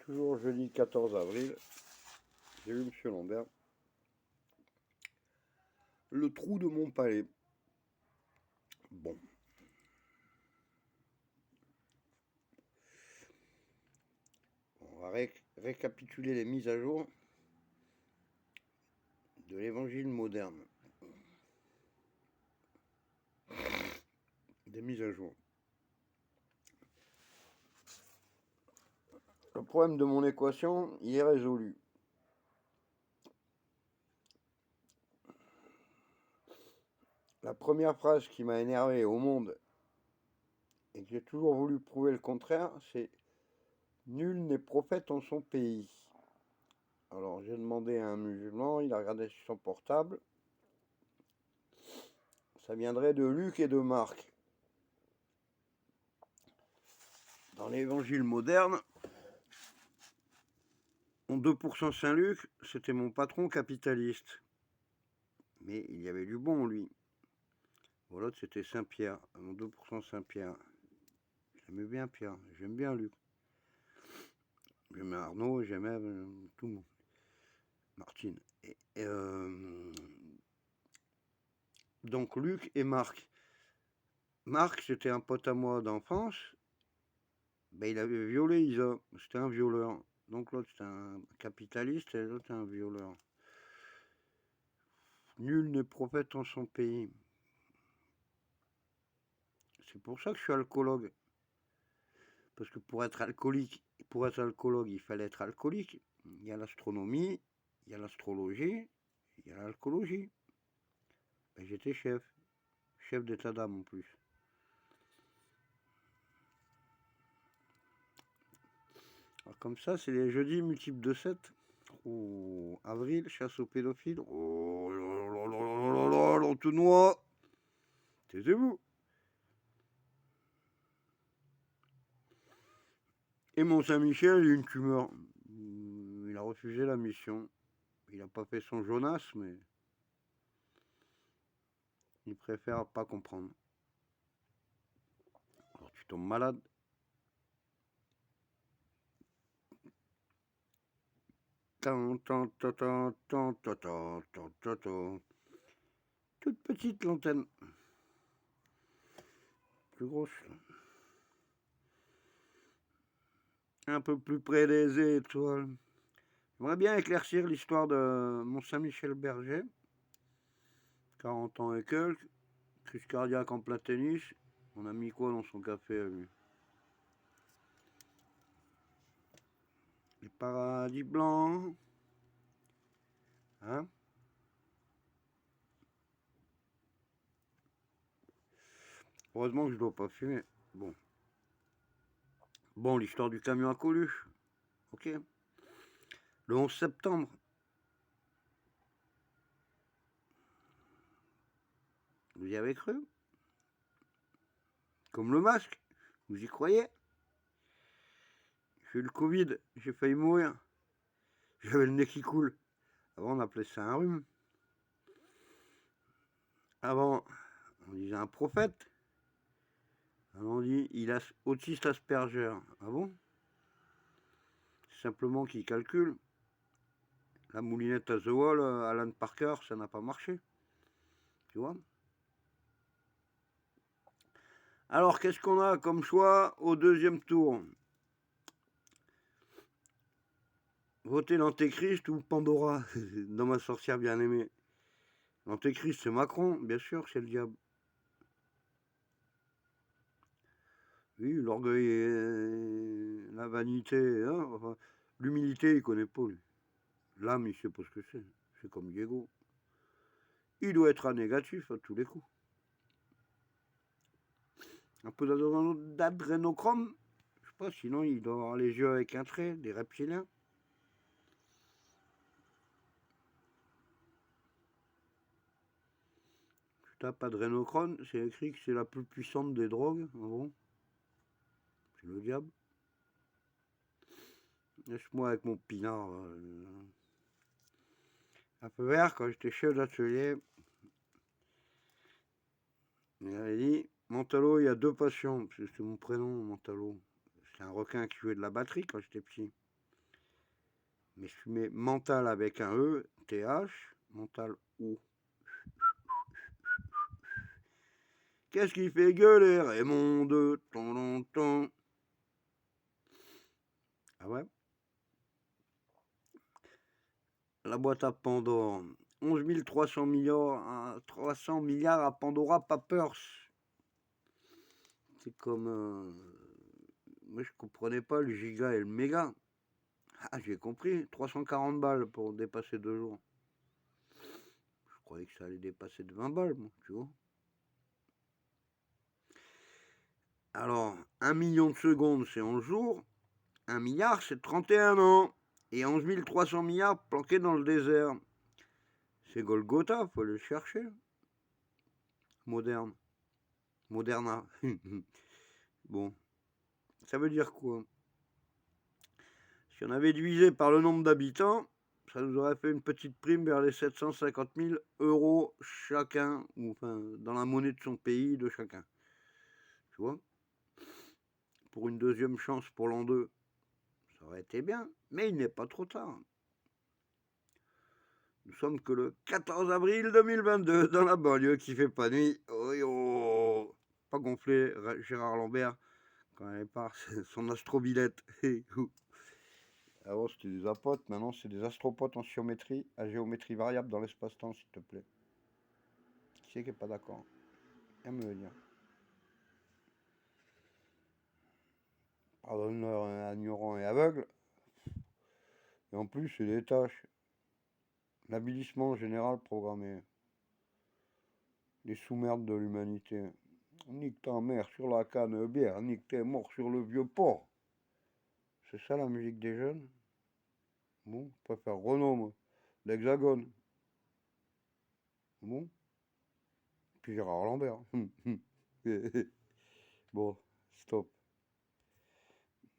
Toujours jeudi 14 avril, j'ai vu Monsieur Lambert. Le trou de mon palais. Bon. On va récapituler les mises à jour de l'évangile moderne. Des mises à jour. Le problème de mon équation, il est résolu. La première phrase qui m'a énervé au monde et que j'ai toujours voulu prouver le contraire, c'est « Nul n'est prophète en son pays ». Alors j'ai demandé à un musulman, il a regardé sur son portable. Ça viendrait de Luc et de Marc. Dans l'évangile moderne, mon 2% Saint-Luc, c'était mon patron capitaliste. Mais il y avait du bon, lui. L'autre, c'était Saint-Pierre, mon 2% Saint-Pierre. J'aimais bien Pierre, j'aime bien Luc. J'aimais Arnaud, j'aimais tout le monde. Martine. Donc Luc et Marc. Marc, c'était un pote à moi d'enfance. Ben, il avait violé Isa. C'était un violeur. Donc l'autre, c'était un capitaliste et l'autre, un violeur. Nul n'est prophète en son pays. C'est pour ça que je suis alcoologue. Parce que pour être alcoologue, il fallait être alcoolique. Il y a l'astronomie, il y a l'astrologie, il y a l'alcoolologie. Ben, j'étais chef d'état d'âme en plus. Alors comme ça, c'est les jeudis multiples de 7. Oh, avril, chasse aux pédophiles. Oh là là là là là, l'entonnoir. Taisez-vous. Et Mont-Saint-Michel, il a une tumeur. Il a refusé la mission. Il n'a pas fait son Jonas, mais il préfère pas comprendre. Alors tu tombes malade. Toute petite l'antenne. Plus grosse. Un peu plus près des étoiles. J'aimerais bien éclaircir l'histoire de Mont-Saint-Michel-Berger. 40 ans et quelques. Crise cardiaque en plein tennis. On a mis quoi dans son café à lui? Les paradis blancs. Hein? Heureusement que je dois pas fumer. Bon. Bon, l'histoire du camion à Coluche. Ok. Le 11 septembre. Vous y avez cru? Comme le masque. Vous y croyez? J'ai eu le Covid. J'ai failli mourir. J'avais le nez qui coule. Avant, on appelait ça un rhume. Avant, on disait un prophète. Alors on dit il a autiste Asperger. Ah bon? C'est simplement qu'il calcule. La moulinette à The Wall, Alan Parker, ça n'a pas marché. Tu vois? Alors, qu'est-ce qu'on a comme choix au deuxième tour? Voter l'Antéchrist ou Pandora dans ma sorcière bien-aimée. L'Antéchrist, c'est Macron, bien sûr, c'est le diable. Oui, l'orgueil et la vanité, hein, enfin, l'humilité, il connaît pas, lui. L'âme, il sait pas ce que c'est. C'est comme Diego. Il doit être à négatif à tous les coups. Un peu d'adrénochrome, je sais pas, sinon il doit avoir les yeux avec un trait, des reptiliens. Tu tapes adrénochrome, c'est écrit que c'est la plus puissante des drogues. Ah bon? C'est le diable. Laisse-moi avec mon pinard. Un peu vert, quand j'étais chef d'atelier, il avait dit Montalo, il y a deux passions. C'est mon prénom, Montalo. C'est un requin qui jouait de la batterie quand j'étais petit. Mais je mets mental avec un E, TH, mental O. Qu'est-ce qui fait gueuler Raymond de ton. Ah ouais. La boîte à Pandore. 11 300 milliards, 300 milliards à Pandora Papers. C'est comme... moi, je comprenais pas le giga et le méga. Ah, j'ai compris. 340 balles pour dépasser 2 jours. Je croyais que ça allait dépasser de 20 balles, moi, tu vois. Alors, 1 million de secondes, c'est 11 jours. 1 milliard, c'est 31 ans. Et 11 300 milliards planqués dans le désert. C'est Golgotha, faut le chercher. Moderne. Moderna. Bon, ça veut dire quoi? Si on avait divisé par le nombre d'habitants, ça nous aurait fait une petite prime vers les 750 000 euros chacun, ou enfin dans la monnaie de son pays de chacun. Tu vois? Pour une deuxième chance pour l'an 2, ça aurait été bien, mais il n'est pas trop tard. Nous sommes que le 14 avril 2022 dans la banlieue qui fait pas nuit. Oh yo, pas gonflé, Gérard Lambert quand il part son astrobilette. Avant c'était des apotes, maintenant c'est des astropotes en géométrie, à géométrie variable dans l'espace-temps, s'il te plaît. Qui c'est qui est pas d'accord? Viens me le dire. Pardonne-leur un ignorant et aveugle. Et en plus, c'est des tâches. L'avilissement général programmé. Les sous-merdes de l'humanité. Nique ta mère sur la canne bière, nique tes morts sur le vieux port. C'est ça la musique des jeunes? Bon, je préfère Renaud, moi. L'Hexagone. Bon, puis Gérard Lambert. Bon, stop.